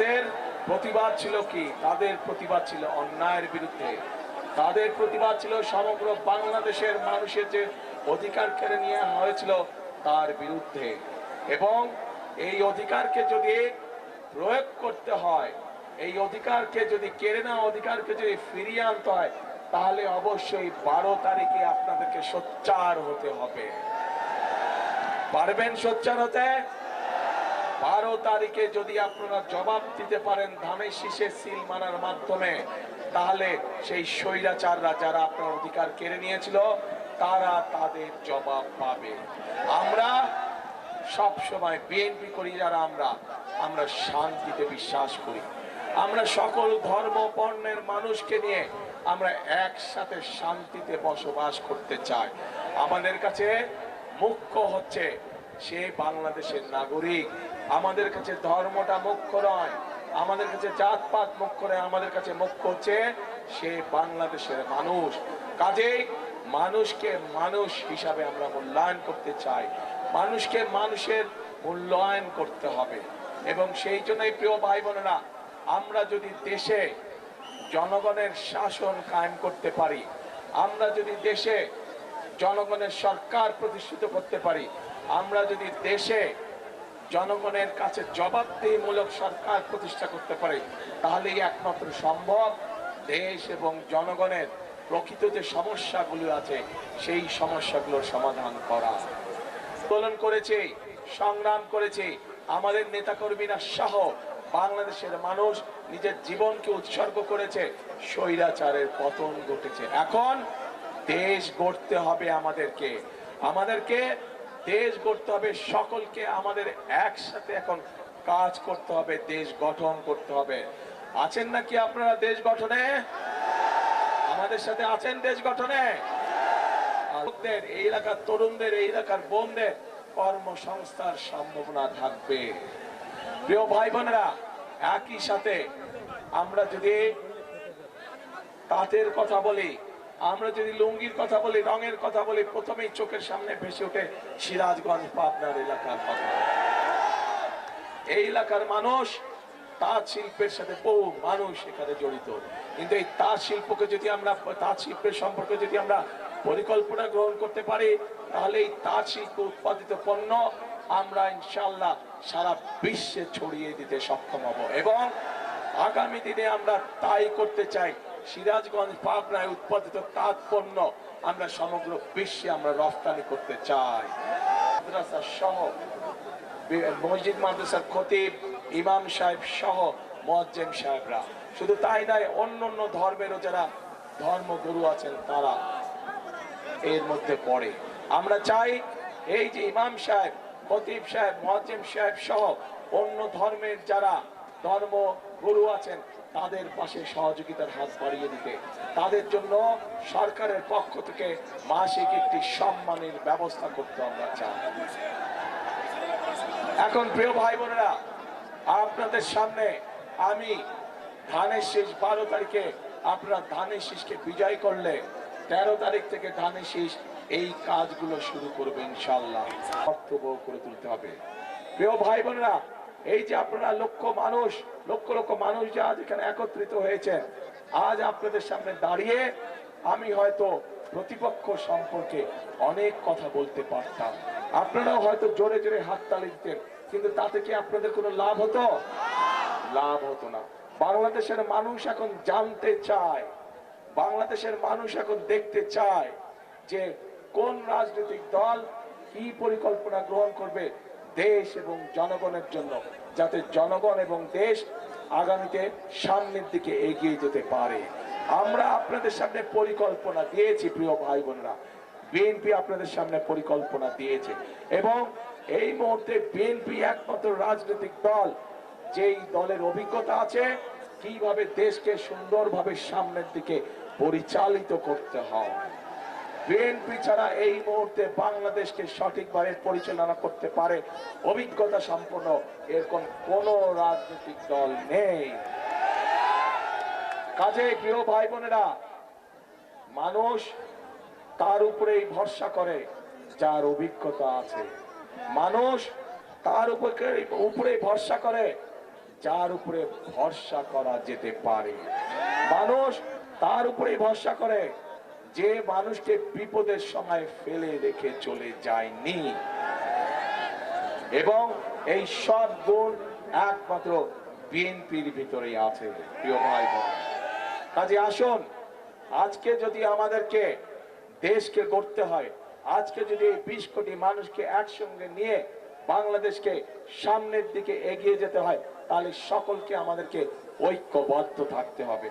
তাদের প্রতিবাদ ছিল কি? তাদের প্রতিবাদ ছিল অন্যায়ের বিরুদ্ধে। তাদের প্রতিবাদ ছিল সমগ্র বাংলাদেশের মানুষের যে অধিকার কেড়ে নেওয়া হয়েছিল তার বিরুদ্ধে। এবং এই অধিকারকে যদি প্রয়োগ করতে হয়, এই অধিকারকে যদি কেড়ে নেওয়া অধিকারকে যদি ফিরিয়ে আনতে হয়, তাহলে অবশ্যই 12 তারিখে আপনাদেরকে সোচ্চার হতে হবে। পারবেন সোচ্চার হতে? 12 তারিখে যদি আপনারা জবাব দিতে পারেন ধানের শীষে সিল মারার মাধ্যমে, তাহলে সেই স্বৈরাচাররা যারা আপনার অধিকার কেড়ে নিয়েছিল তারা তাদের জবাব পাবে। আমরা সব সময় বিএনপি করি যারা আমরা শান্তিতে বিশ্বাস করি। আমরা সকল ধর্ম বর্ণের মানুষকে নিয়ে আমরা একসাথে শান্তিতে বসবাস করতে চাই। আমাদের কাছে মুখ্য হচ্ছে সে বাংলাদেশের নাগরিক। আমাদের কাছে ধর্মটা মুখ্য নয়, আমাদের কাছে জাতপাত মুখ্য নয়, আমাদের কাছে মুখ্য হচ্ছে সে বাংলাদেশের মানুষ। কাজেই মানুষকে মানুষ হিসাবে আমরা মূল্যায়ন করতে চাই, মানুষকে মানুষের মূল্যায়ন করতে হবে। এবং সেই জন্যই প্রিয় ভাই বোনেরা, আমরা যদি দেশে জনগণের শাসন কায়েম করতে পারি, আমরা যদি দেশে জনগণের সরকার প্রতিষ্ঠিত করতে পারি, আমরা যদি দেশে জনগণের কাছে জবাবদিহিমূলক সরকার প্রতিষ্ঠা করতে পারি, তাহলেই একমাত্র সম্ভব দেশ এবং জনগণের প্রকৃত যে সমস্যাগুলো আছে সেই সমস্যাগুলোর সমাধান করা। আন্দোলন করেছে, সংগ্রাম করেছে, আমাদের নেতাকর্মীরা সহ বাংলাদেশের মানুষ নিজের জীবনকে উৎসর্গ করেছে, স্বৈরাচারের পতন ঘটেছে। এখন দেশ গড়তে হবে আমাদেরকে দেশ গড়তে হবে, সকলকে আমাদের একসাথে এখন কাজ করতে হবে, দেশ গঠন করতে হবে। আছেন নাকি আপনারা দেশ গঠনে? আমাদের সাথে আছেন দেশ গঠনে? এই এলাকার তরুণদের, এই এলাকার বোনদের কর্মসংস্থার সম্ভাবনা থাকবে। প্রিয় ভাই বোনেরা, একই সাথে আমরা যদি তাঁতের কথা বলি, আমরা যদি লুঙ্গির কথা বলি, রঙের কথা বলি, প্রথমেই চোখের সামনে ভেসে ওঠে সিরাজগঞ্জ পাবনার এলাকার কথা। এই এলাকার মানুষ তাঁত শিল্পের সাথে বহু মানুষ এখানে জড়িত। কিন্তু এই তাঁত শিল্পকে যদি আমরা, তাঁত শিল্পের সম্পর্কে যদি আমরা পরিকল্পনা গ্রহণ করতে পারি, তাহলে এই তাঁত শিল্প উৎপাদিত পণ্য আমরা ইনশাআল্লাহ সারা বিশ্বে ছড়িয়ে দিতে সক্ষম হব। এবং আগামী দিনে আমরা তাই করতে চাই। সিরাজগঞ্জ পাবনায় উৎপাদিত তাঁত পণ্য আমরা সমগ্র বিশ্বে আমরা রফতানি করতে চাই। মাদ্রাসা সহ মসজিদ মাদ্রাসার খতিব, ইমাম সাহেব সহ মুয়াজ্জিন সাহেবরা, শুধু তাই নয়, অন্যান্য ধর্মেরও যারা ধর্মগুরু আছেন তারা এর মধ্যে পড়ে। আমরা চাই এই যে ইমাম সাহেব, খতিব সাহেব, মুয়াজ্জিন সাহেব সহ অন্য ধর্মের যারা ধর্মগুরু আছেন তাদের পাশে সহযোগিতার হাত বাড়িয়ে দিতে, তাদের জন্য সরকারের পক্ষ থেকে মাসিক একটি সম্মানের ব্যবস্থা করতে আমরা চাই। এখন প্রিয় ভাই বোনেরা, আপনাদের সামনে আমি ধানের শীষ 12 তারিখে আপনারা ধানের শীষকে বিজয় করলে 13 তারিখ থেকে ধানের শীষ এই কাজগুলো শুরু করবে ইনশাআল্লাহ। কর্তব্য করে তুলতে হবে। প্রিয় ভাই বোনেরা, এই যে আপনারা লক্ষ লক্ষ মানুষ যে আজ এখানে একত্রিত হয়েছেন, আজ আপনাদের সামনে দাঁড়িয়ে আমি হয়তো প্রতিপক্ষ সম্পর্কে অনেক কথা বলতে পারতাম, আপনারাও হয়তো জোরে জোরে হাততালি দিতেন, কিন্তু তাতে কি আপনাদের কোনো লাভ হতো? লাভ হতো না। বাংলাদেশের মানুষ এখন জানতে চায়, বাংলাদেশের মানুষ এখন দেখতে চায় যে কোন রাজনৈতিক দল কি পরিকল্পনা গ্রহণ করবে দেশ এবং জনগণের জন্য, যাতে জনগণ এবং দেশ আগামীতে সামনের দিকে এগিয়ে যেতে পারে। আমরা আপনাদের সামনে পরিকল্পনা দিয়েছি প্রিয় ভাই বোনেরা, বিএনপি আপনাদের সামনে পরিকল্পনা দিয়েছে, এবং এই মুহূর্তে বিএনপি একমাত্র রাজনৈতিক দল যেই দলের অভিজ্ঞতা আছে কিভাবে দেশকে সুন্দরভাবে সামনের দিকে পরিচালিত করতে হয়। বিএনপি ছাড়া এই মুহূর্তে বাংলাদেশকে সঠিকভাবে পরিচালনা করতে পারে অভিজ্ঞতা সম্পন্ন এরকম কোন রাজনৈতিক দল নেই। কাজেই প্রিয় ভাই বোনেরা, মানুষ তার উপরেই ভরসা করে যার অভিজ্ঞতা আছে, মানুষ তার উপরে ভরসা করে যার উপরে ভরসা করা যেতে পারে। মানুষ তার উপরেই ভরসা করে যে মানুষকে বিপদের সময় ফেলে রেখে চলে যায়নি। এবং এই সব গুণ একমাত্র বিএনপির ভিতরেই আছে। প্রিয় ভাই বোন, কাজে আসুন, আজকে যদি আমাদেরকে দেশকে গড়তে হয়, আজকে যদি এই 20 কোটি মানুষকে একসঙ্গে নিয়ে বাংলাদেশকে সামনের দিকে এগিয়ে যেতে হয়, তাহলে সকলকে আমাদেরকে ঐক্যবদ্ধ থাকতে হবে।